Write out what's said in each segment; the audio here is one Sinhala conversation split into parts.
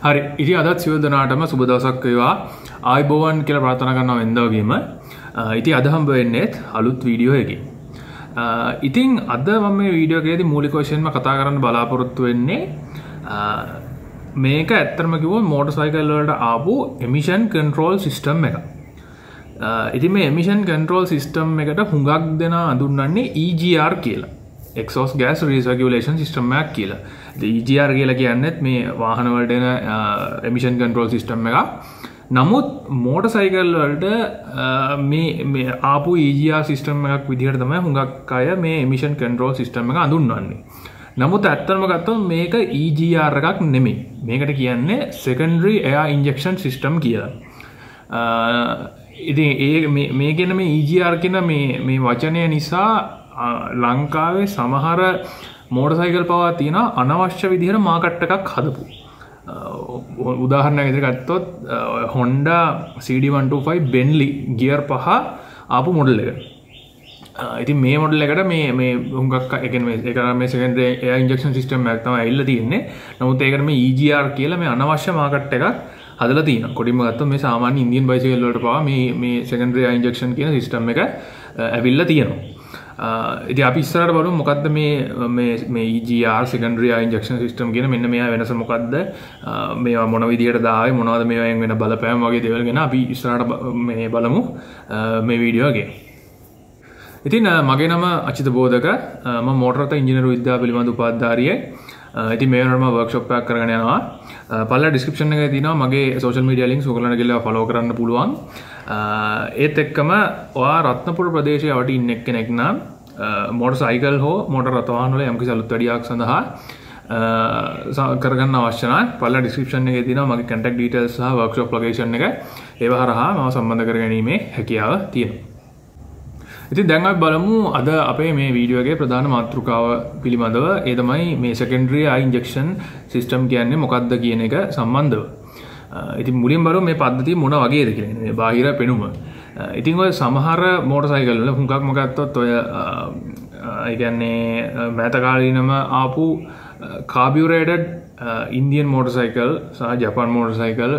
හරි ඉතින් අදත් සියලු දෙනාටම සුබ දවසක් වේවා ආයුබෝවන් කියලා ප්‍රාර්ථනා කරනවා වෙනදා වගේම ඉතින් අද හම්බ වෙන්නේත් අලුත් වීඩියෝ එකකින් ඉතින් අද මම මේ වීඩියෝ එකේදී මූලික වශයෙන්ම කතා කරන්න බලාපොරොත්තු වෙන්නේ මේක ඇත්තටම කිව්වොත් මෝටර් සයිකල් වලට ආපු එමිෂන් කන්ට්‍රෝල් සිස්ටම් එක ඉතින් මේ එමිෂන් කන්ට්‍රෝල් සිස්ටම් එකට හුඟක් දෙනා අඳුන්වන්නේ EGR කියලා exhaust gas recirculation system එකක් කියලා. EGR කියලා කියන්නේත් මේ වාහන වලට එන emission control system එකක්. නමුත් මෝටර් සයිකල් වලට මේ ආපු EGR system එකක් විදිහට තමයි හුඟක් අය මේ emission control system එක අඳුන්වන්නේ. නමුත් ඇත්තටම ගත්තොත් මේක EGR එකක් නෙමෙයි. මේකට කියන්නේ secondary air injection system කියලා. ඉතින් මේ කියන මේ EGR කියන මේ වචනය නිසා ලංකාවේ සමහර මෝටර් සයිකල් පවා තියෙන අනවශ්‍ය විදිහට මාකට් එකක් හදපු. උදාහරණයක් විදිහට ගත්තොත් Honda CD125 Bentley ගියර් 5 ආපු මොඩල් එක. ඉතින් මේ මොඩල් එකට මේ හුඟක් ඒ කියන්නේ මේ secondary air injection system එකක් තමයි ඇවිල්ලා තියෙන්නේ. නමුත් ඒකට මේ EGR කියලා මේ අනවශ්‍ය මාකට් එකක් හදලා තියෙනවා. කොටින්ම ගත්තොත් මේ සාමාන්‍ය ඉන්දියන් බයිසිකල් වලට පවා මේ secondary air injection කියන system එක ඇවිල්ලා තියෙනවා. ඉතින් අපි ඉස්සරහට බලමු මොකද්ද මේ EGR secondary air injection system කියන මෙන්න මෙයා වෙනස මොකද්ද මේවා මොන විදිහටද ආවේ මොනවද මේවායෙන් වෙන බලපෑම් වගේ දේවල් ගැන අපි ඉස්සරහට මේ බලමු මේ වීඩියෝ එකේ. ඉතින් මගේ නම අචිත බෝධක මම මෝටර රථ ඉංජිනේරු විද්‍යාව පිළිබඳ උපාධිධාරියෙක්. ඉතින් මේ වෙනකොට මම වර්ක්ෂොප් එකක් කරගෙන යනවා. පළල ඩිස්ක්‍රිප්ෂන් එකේ තියෙනවා මගේ සෝෂල් මීඩියා ලින්ක්ස් ඔයගොල්ලන්ට ගිහලා ෆලෝ කරන්න පුළුවන්. ඒත් එක්කම ඔයා රත්නපුර ප්‍රදේශයේ වට ඉන්න එක්කෙනෙක් නම් මෝටර් සයිකල් හෝ මෝටර් රථ වාහන වල යම්කිසි අලුත් වැඩියක් සඳහා කරගන්න අවශ්‍ය නම් පළල ඩිස්ක්‍රිප්ෂන් එකේ තියෙනවා මගේ contact details සහ workshop location එක. ඒව හරහා මම සම්බන්ධ කරගැනීමේ හැකියාව තියෙනවා. ඉතින් දැන් අපි බලමු අද අපේ මේ වීඩියෝ එකේ ප්‍රධාන මාතෘකාව පිළිබඳව. ඒ තමයි මේ secondary air injection system කියන්නේ මොකක්ද කියන එක සම්බන්ධව. ඉතින් මුලින් බලමු මේ පද්ධතිය මොන වගේද කියලා. මේ බාහිර පෙනුම. ඉතින් ඔය සමහර මෝටර් සයිකල් වල හුඟක් මොකක්දත් ඔය ඒ කියන්නේ මෑත කාලීනම ආපු carbureted Indian මෝටර් සයිකල් සහ ජපාන් මෝටර් සයිකල්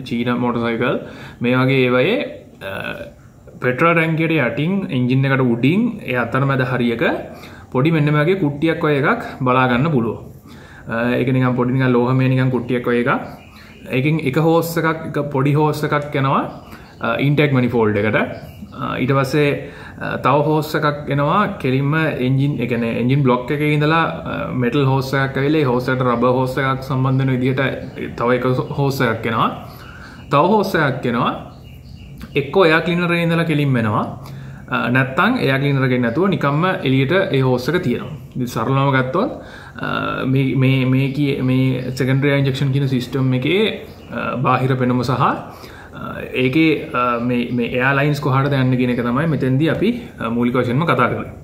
චීන මෝටර් සයිකල් මේ වගේ ඒවායේ පෙට්‍රල් ටැංකියට යටින් එන්ජින් එකට උඩින් ඒ අතරමැද හරියක පොඩි මෙන්න මේ වගේ කුට්ටියක් වගේ එකක් බලා ගන්න පුළුවන්. ඒක නිකන් පොඩි නිකන් ලෝහමය නිකන් කුට්ටියක් වගේ එකක්. ඒකෙන් එක හෝස් එකක් පොඩි හෝස් එකක් යනවා ඉන්ටෙක් මැනිෆෝල්ඩ් එකට. ඊට පස්සේ තව හෝස් එකක් එනවා කෙලින්ම එන්ජින් ඒ කියන්නේ එන්ජින් බ්ලොක් එකේ ඉඳලා මෙටල් හෝස් එකක් ඇවිල්ලා ඒ හෝස් එකට රබර් හෝස් එකක් සම්බන්ධ වෙන විදිහට තව එක හෝස් එකක් එනවා. තව හෝස් එකක් එනවා එක්කෝ එයා ක්ලීනර් එකේ ඉඳලා කෙලින්ම එනවා. නැත්තම් එයා ක්ලීනර් එකෙන් නැතුව නිකම්ම එළියට ඒ හෝස් එක තියෙනවා. ඉතින් සරලවම ගත්තොත් මේ secondary air injection කියන සිස්ටම් එකේ බාහිර පෙනුම සහ ඒකේ මේ එයාලයින්ස් කොහාටද යන්නේ කියන එක තමයි මෙතෙන්දී අපි මූලික වශයෙන්ම කතා කරන්නේ.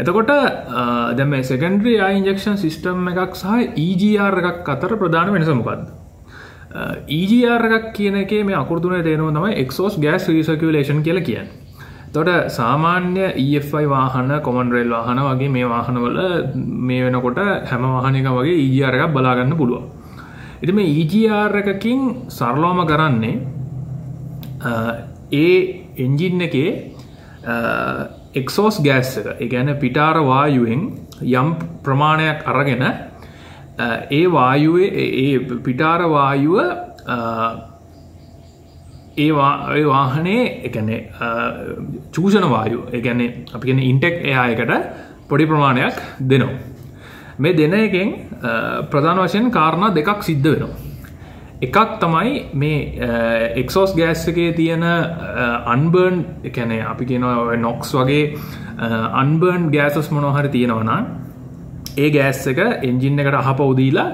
එතකොට දැන් මේ secondary air injection system එකක් සහ EGR එකක් අතර ප්‍රධාන වෙනස මොකක්ද? EGR එකක් කියන එකේ මේ අකුරු තුනේ තේරුම තමයි exhaust gas recirculation කියලා කියන්නේ. එතකොට සාමාන්‍ය EFI වාහන, common rail වාහන වගේ මේ වාහනවල මේ වෙනකොට හැම වාහනයකම වගේ EGR එකක් බලා ගන්න පුළුවන්. ඉතින් මේ EGR එකකින් සරලවම කරන්නේ ඒ එන්ජින් එකේ exhaust gas එක, ඒ කියන්නේ පිටාර වායුවෙන් යම් ප්‍රමාණයක් අරගෙන ඒ වායුවේ ඒ පිටාර වායුව ඒ වාහනේ ඒ කියන්නේ චූෂණ වායුව ඒ කියන්නේ අපි කියන්නේ ඉන්ටෙක් එයා එකට පොඩි ප්‍රමාණයක් දෙනවා. මේ දෙන එකෙන් ප්‍රධාන වශයෙන් කාරණා දෙකක් සිද්ධ වෙනවා. එකක් තමයි මේ exhaust gas එකේ තියෙන unburned ඒ කියන්නේ අපි කියනවා NOx වගේ unburned gases මොනවා හරි තියෙනවා නම් ඒ ගෑස් එක එන්ජින් එකට අහපව දීලා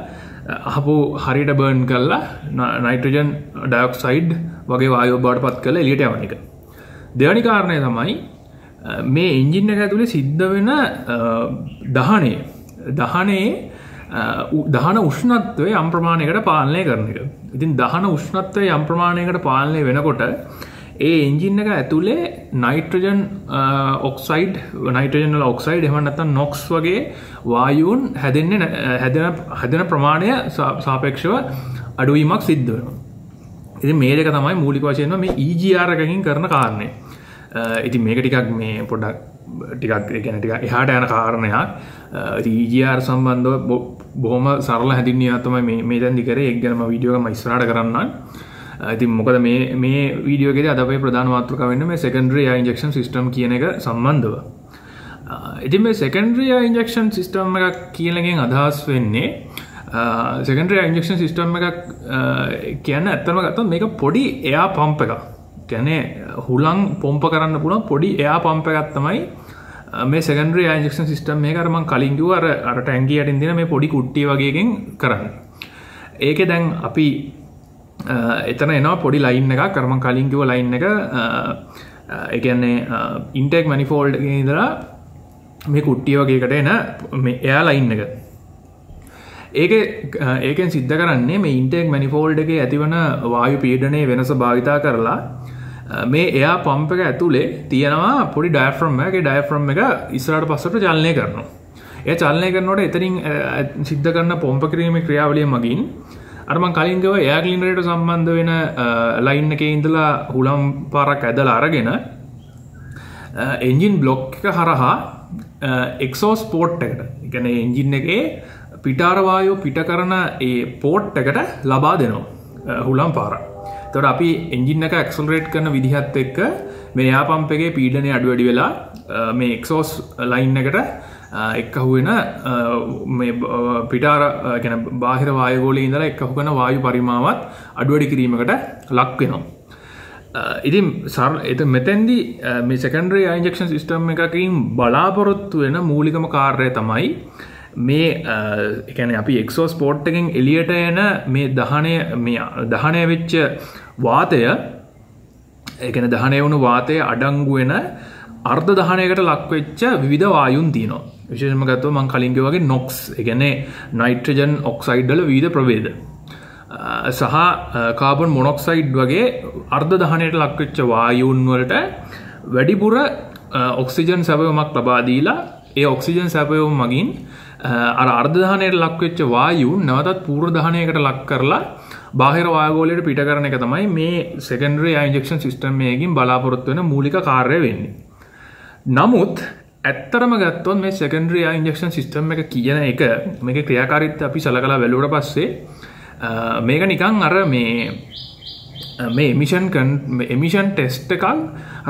අහපව හරියට බර්න් කරලා නයිට්‍රජන් ඩයොක්සයිඩ් වගේ වායුව බවට පත් කරලා එළියට යවන එක. දෙවෙනි කාරණය තමයි මේ එන්ජින් එක ඇතුලේ සිද්ධ වෙන දහන උෂ්ණත්වය යම් ප්‍රමාණයකට පාලනය කරන එක. ඉතින් දහන උෂ්ණත්වය යම් ප්‍රමාණයකට පාලනය වෙනකොට ඒ එන්ජින් එක ඇතුලේ නයිට්‍රජන් ඔක්සයිඩ් එහෙම නැත්නම් නොක්ස් වගේ වායුන් හැදෙන ප්‍රමාණය සාපේක්ෂව අඩුවීමක් සිද්ධ වෙනවා. ඉතින් මේ දෙක තමයි මූලික වශයෙන්ම මේ EGR එකකින් කරන කාරණේ. ඉතින් මේක ටිකක් මේ පොඩ්ඩක් ටිකක් එහාට යන කාරණයක්. EGR සම්බන්ධව බොහොම සරල හැඳින්වීමක් තමයි මේ දැන් දිකරේ ඒක ගැන මම වීඩියෝ එකක් ඉස්සරහට කරන්නම්. ඉතින් මොකද මේ වීඩියෝ එකේදී අද අපේ ප්‍රධාන මාතෘකාව වෙන්නේ මේ secondary air injection system කියන එක සම්බන්ධව. ඉතින් මේ secondary air injection system එකක් කියන එකෙන් අදහස් වෙන්නේ secondary air injection system එකක් කියන්නේ ඇත්තම ගත්තොත් මේක පොඩි air pump එකක්. කියන්නේ හුලං පොම්ප කරන්න පුළුවන් පොඩි air pump එකක් තමයි මේ secondary air injection system එක අර මම කලින් කිව්වා අර ටැංකිය යටින් තියෙන මේ පොඩි කුට්ටිය වගේ එකෙන් කරන්නේ. ඒකේ දැන් අපි එතන එනවා පොඩි ලයින් එකක් අර මම කලින් කිව්ව ලයින් එක ඒ කියන්නේ ඉන්ටේක් මැනිෆෝල්ඩ් එකේ ඉඳලා මේ කුට්ටිය වගේ එකට එන මේ එයා ලයින් එක. ඒකෙන් සිද්ධ කරන්නේ මේ ඉන්ටේක් මැනිෆෝල්ඩ් එකේ ඇතිවන වායු පීඩනයේ වෙනස භාවිතා කරලා මේ එයා පම්ප් එක ඇතුලේ තියෙනවා පොඩි ඩයෆ්‍රම් එකක්. ඒ ඩයෆ්‍රම් එක ඉස්සරහට පස්සට චලනය කරනවා. ඒ චලනය කරනකොට එතනින් සිද්ධ කරන පොම්ප කිරීමේ ක්‍රියාවලිය මගින් අර මම කලින් ගියා එයා ක්ලීනරේට සම්බන්ධ වෙන ලයින් එකේ ඉඳලා හුලම් පාරක් ඇදලා අරගෙන එන්ජින් බ්ලොක් එක හරහා එක්සෝස් පෝට් එකට, ඒ කියන්නේ එන්ජින් එකේ පිටාර වායුව පිට කරන ඒ පෝට් එකට ලබා දෙනවා හුලම් පාර. එතකොට අපි එන්ජින් එක ඇක්සලරේට් කරන විදිහත් එක්ක මේ එයා පම්ප් එකේ පීඩනය අඩු වැඩි වෙලා මේ එක්සෝස් ලයින් එකට එක්කහු වෙන මේ පිටාර කියන්නේ බාහිර වායු ගෝලයේ ඉඳලා එක්කහු කරන වායු පරිමාවත් අඩු වැඩි කිරීමකට ලක් වෙනවා. ඉතින් මෙතෙන්දී මේ secondary air injection system එකකින් බලාපොරොත්තු වෙන මූලිකම කාර්යය තමයි මේ ඒ කියන්නේ අපි එක්සෝස් පෝට් එකෙන් එළියට එන මේ දහනය වෙච්ච වාතය, ඒ කියන්නේ දහනය වුණු වාතය අඩංගු වෙන අර්ධ දහනයකට ලක් වෙච්ච විවිධ වායුන් තියෙනවා. විශේෂයෙන්ම ගත්තොත් මම කලින් කිව්වා වගේ NOx, ඒ කියන්නේ නයිට්‍රජන් ඔක්සයිඩ් වල විවිධ ප්‍රභේද සහ කාබන් මොනොක්සයිඩ් වගේ අර්ධ දහනයට ලක් වෙච්ච වායුන් වලට වැඩිපුර ඔක්සිජන් සැපයුමක් ලබා දීලා ඒ ඔක්සිජන් සැපයුම මගින් අර අර්ධ දහනයට ලක් වෙච්ච වායුන් නැවතත් පූර්ව දහනයකට ලක් කරලා බාහිර වායුගෝලයට පිට කරන එක තමයි මේ secondary air injection system එකකින් බලාපොරොත්තු වෙන මූලික කාර්යය වෙන්නේ. නමුත් ඇත්තරම ගත්තොත් මේ secondary air injection system එක කියන එක මේකේ ක්‍රියාකාරීත්වය අපි සලකලා බැලුවට පස්සේ මේක නිකන් අර මේ එමිෂන් ටෙස්ට් එකක්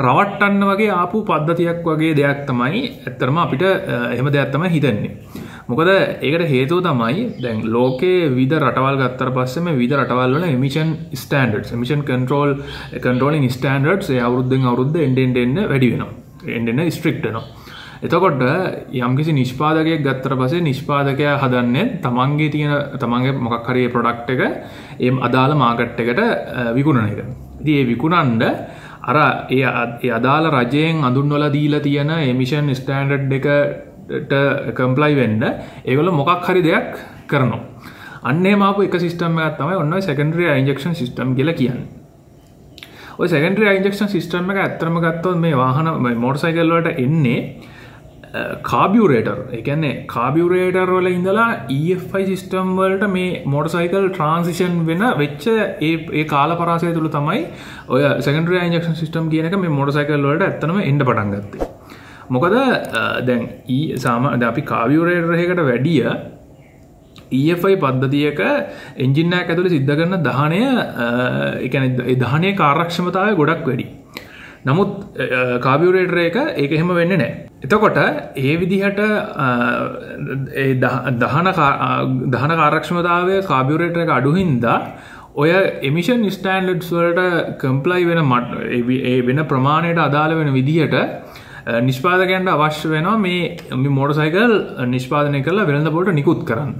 රවට්ටන්න වගේ ආපු පද්ධතියක් වගේ දෙයක් තමයි ඇත්තරම අපිට එහෙම දෙයක් තමයි හිතෙන්නේ. මොකද ඒකට හේතුව තමයි දැන් ලෝකයේ විවිධ රටවල් ගත්තට පස්සේ මේ විවිධ රටවල් වල emission standards, emission controlling standards ඒ අවුරුද්දෙන් අවුරුද්ද එන්න වැඩි වෙනවා. එන්න ස්ට්‍රික්ට් වෙනවා. එතකොට යම්කිසි නිෂ්පාදකයෙක් ගත්තට පස්සේ නිෂ්පාදකයා හදන්නේ තමන්ගේ මොකක් හරි ප්‍රොඩක්ට් එක ඒ අදාළ මාකට් එකට විකුණන එක. ඉතින් ඒ විකුණන්න අර ඒ අදාළ රජයෙන් අඳුන්වලා දීලා තියෙන එමිෂන් ස්ටෑන්ඩඩ් එකට කම්ප්ලයි වෙන්න ඒගොල්ලෝ මොකක් හරි දෙයක් කරනවා. අන්න එහෙම ආපු එක සිස්ටම් එකක් තමයි ඔන්න ඔය secondary air injection system කියලා කියන්නේ. ඔය secondary air injection system එක ඇත්තටම ගත්තොත් මේ වාහන මෝටර් සයිකල් වලට එන්නේ කාබියුරේටර්. ඒ කියන්නේ කාබියුරේටර් වල ඉඳලා EFI සිස්ටම් වලට මේ මෝටර් සයිකල් ට්‍රාන්සිෂන් වෙච්ච ඒ කාල පරාසය තුල තමයි ඔය secondary air injection system කියන එක මේ මෝටර් සයිකල් වලට ඇත්තටම එන්න පටන් ගත්තේ. මොකද දැන් අපි කාබියුරේටර් එකකට වැඩිය EFI පද්ධතියක එන්ජින් එකක් ඇතුලේ සිද්ධ කරන දහනය, ඒ කියන්නේ ඒ දහනයේ කාර්යක්ෂමතාවය ගොඩක් වැඩි. නමුත් කාබියුරේටර් එක ඒක එහෙම වෙන්නේ නැහැ. එතකොට ඒ විදිහට ඒ දහන කාර්යක්ෂමතාවය කාබියුරේටර් එක අඩු හින්දා ඔය එමිෂන් ස්ටෑන්ඩඩ්ස් වලට කම්ප්ලයි වෙන වෙන ප්‍රමාණයට අදාළ වෙන විදිහට නිෂ්පාදකයන්ට අවශ්‍ය වෙනවා මේ මෝටර් සයිකල් නිෂ්පාදනය කරලා වෙළඳ පොළට නිකුත් කරන්න.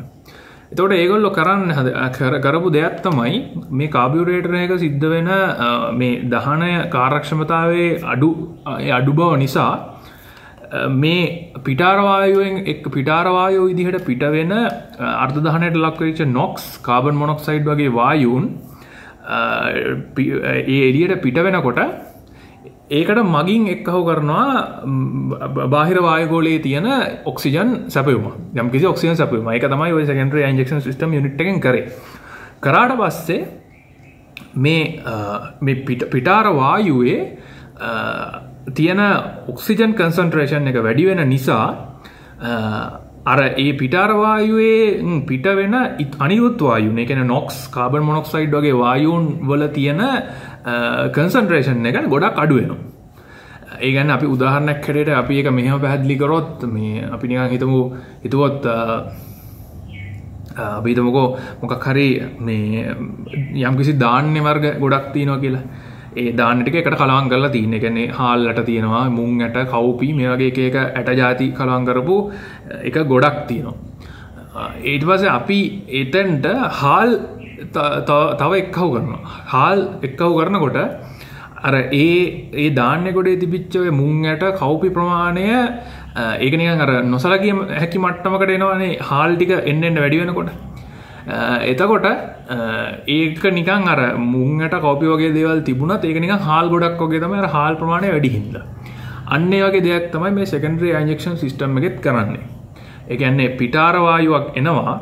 එතකොට ඒගොල්ලෝ කරපු දෙයක් තමයි මේ කාබියුරේටර් එක සිද්ධ වෙන මේ දහනය කාර්යක්ෂමතාවයේ අඩු බව නිසා මේ පිටාර වායුව විදිහට පිට වෙන අර්ධ දහනයට ලක් වෙච්ච NOx, කාබන් මොනොක්සයිඩ් වගේ වායුන් ඒ එළියට පිට වෙනකොට ඒකට මගින් එක්කහු කරනවා බාහිර වායුගෝලයේ තියෙන ඔක්සිජන් සැපයුම. යම්කිසි ඔක්සිජන් සැපයුම. ඒක තමයි ඔය සෙකන්ඩරි ඉන්ජෙක්ෂන් සිස්ටම් යුනිට් එකෙන් කරේ. කරාට පස්සේ මේ පිටාර වායුවේ තියෙන ඔක්සිජන් කන්සන්ට්‍රේෂන් එක වැඩි වෙන නිසා අර ඒ පිටාර වායුවේ පිට වෙන අනිරුත් වායුන්, ඒ කියන්නේ නොක්ස්, කාබන් මොනොක්සයිඩ් වගේ වායුන් වල තියෙන කන්සන්ට්‍රේෂන් එක ගොඩක් අඩු වෙනවා. ඒ කියන්නේ අපි උදාහරණයක් හැටියට අපි ඒක මෙහෙම පැහැදිලි කරොත් මේ අපි නිකන් හිතුවොත් අපි හිතමුකෝ මොකක් හරි මේ යම්කිසි ධාන්‍ය වර්ග ගොඩක් තියෙනවා කියලා. ඒ ධාන්‍ය ටික එකට කලවම් කරලා තියෙන. ඒ කියන්නේ හාල් ඇට තියෙනවා, මුං ඇට, කව්පි මේ වගේ එක ඇට ಜಾති කලවම් කරපු එක ගොඩක් තියෙනවා. ඊට පස්සේ අපි එතෙන්ට හාල් තව එක්කහුව කරනවා. හාල් එක්කහුව කරනකොට අර ඒ ධාන්‍ය ගොඩේ තිබිච්ච ඔය මුං ඇට, කව්පි ප්‍රමාණය ඒක නිකන් අර නොසලකිය හැකි මට්ටමකට එනවනේ හාල් ටික එන්න වැඩි වෙනකොට. එතකොට ඒක නිකන් අර මුංගට කෝපි වගේ දේවල් තිබුණත් ඒක නිකන් හාල් ගොඩක් වගේ තමයි අර හාල් ප්‍රමාණය වැඩි හින්දා. අන්න ඒ වගේ දෙයක් තමයි මේ සෙකන්ඩරි ඉන්ජෙක්ෂන් සිස්ටම් එකෙත් කරන්නේ. ඒ කියන්නේ පිටාර වායුවක් එනවා.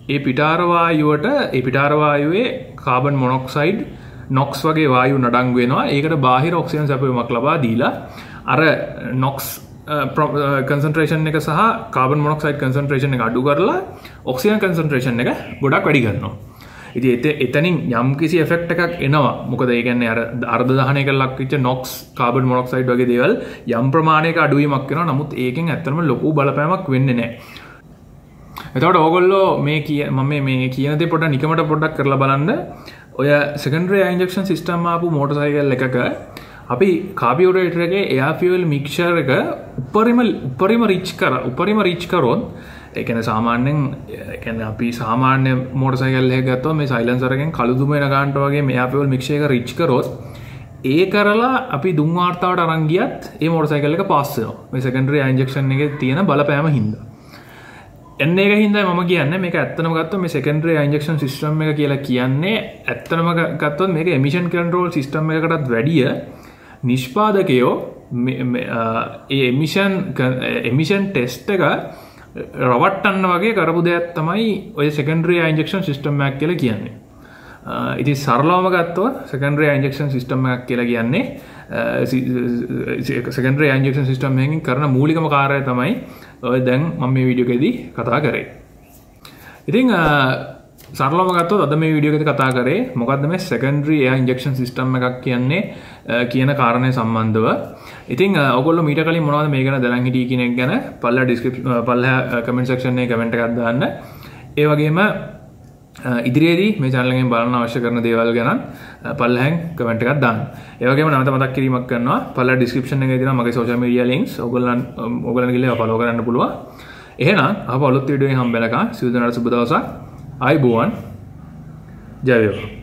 ඒ පිටාර වායුවට ඒ පිටාර වායුවේ කාබන් මොනොක්සයිඩ්, නොක්ස් වගේ වායු නඩංගු වෙනවා. ඒකට බාහිර ඔක්සිජන් සැපයුමක් ලබා දීලා අර නොක්ස් කන්සන්ට්‍රේෂන් එක සහ කාබන් මොනොක්සයිඩ් කන්සන්ට්‍රේෂන් එක අඩු කරලා ඔක්සිජන් කන්සන්ට්‍රේෂන් එක ගොඩක් වැඩි කරනවා. ඉතින් එතනින් යම්කිසි එෆෙක්ට් එකක් එනවා. මොකද ඒ කියන්නේ අර අර්ධ දහනයකට ලක් වෙච්ච නොක්ස්, කාබන් මොනොක්සයිඩ් වගේ දේවල් යම් ප්‍රමාණයක අඩුවීමක් වෙනවා. නමුත් ඒකෙන් ඇත්තටම ලොකු බලපෑමක් වෙන්නේ නැහැ. එතකොට ඕගොල්ලෝ මේ කියන දේ පොඩ්ඩක් නිකමට පොඩ්ඩක් කරලා බලන්න. ඔය සෙකන්ඩරි ඉන්ජෙක්ෂන් සිස්ටම් ආපු මෝටර් සයිකල් එකක අපි කාබියුරේටර් එකේ එයාර් ෆියුවල් මික්ස්චර් එක උපරිම රිච් කරොත් ඒ කියන්නේ සාමාන්‍යයෙන් ඒ කියන්නේ අපි සාමාන්‍ය මෝටර් සයිකල් එකක් ගත්තොත් මේ සයිලන්සර් එකෙන් කළු දුම එන ගන්නට වගේ මේ එයාර් ෆියුවල් මික්ස්චර් එක රිච් කරොත් ඒ කරලා අපි දුම් වාර්තාවට අරන් ගියත් ඒ මෝටර් සයිකල් එක පාස් වෙනවා. මේ සෙකන්ඩරි ඉන්ජෙක්ෂන් එකේ තියෙන බලපෑම හින්දා. එන්න ඒක හින්දා මම කියන්නේ මේක ඇත්තටම ගත්තොත් මේ සෙකන්ඩරි ඉන්ජෙක්ෂන් සිස්ටම් එක කියලා කියන්නේ ඇත්තටම ගත්තොත් මේක එමිෂන් කන්ට්‍රෝල් සිස්ටම් එකකටත් වැඩිය නිෂ්පාදකයෝ ඒ එමිෂන් ටෙස්ට් එක රවට්ටන්න වගේ කරපු දෙයක් තමයි ඔය සෙකන්ඩරි ඉන්ජෙක්ෂන් සිස්ටම් එකක් කියලා කියන්නේ. ඉතින් සරලවම ගත්තොත් සෙකන්ඩරි ඉන්ජෙක්ෂන් සිස්ටම් එකක් කියලා කියන්නේ සෙකන්ඩරි ඉන්ජෙක්ෂන් සිස්ටම් එකකින් කරන මූලිකම කාර්යය තමයි ඔය දැන් මම මේ වීඩියෝ එකේදී කතා කරේ. ඉතින් සරලවම ගත්තොත් අද මේ වීඩියෝ එකේදී කතා කරේ මොකද්ද මේ සෙකන්ඩරි ඉන්ජෙක්ෂන් සිස්ටම් එකක් කියන්නේ කියන කාරණේ සම්බන්ධව. ඉතින් ඔයගොල්ලෝ මීට කලින් මොනවද මේ ගැන දැනන් හිටියේ කියන එක ගැන පල්ලා කමෙන්ට් සෙක්ෂන් එකේ කමෙන්ට් එකක් දාන්න. ඒ වගේම ඉදිරියේදී මේ channel එකෙන් බලන්න අවශ්‍ය කරන දේවල් ගැන පල්ලෙන් කමෙන්ට් එකක් දාන්න. ඒ වගේම නැවත මතක් කිරීමක් කරනවා පල්ලා description එකේ තියෙනවා මගේ social media links. ඔයගොල්ලන් ගිහලා follow කරන්න පුළුවන්. එහෙනම් අප අලුත් වීඩියෝ එකකින් හම්බෙලකම් සියලු දෙනාට සුබ දවසක්. ආයුබෝවන්. ජය වේවා.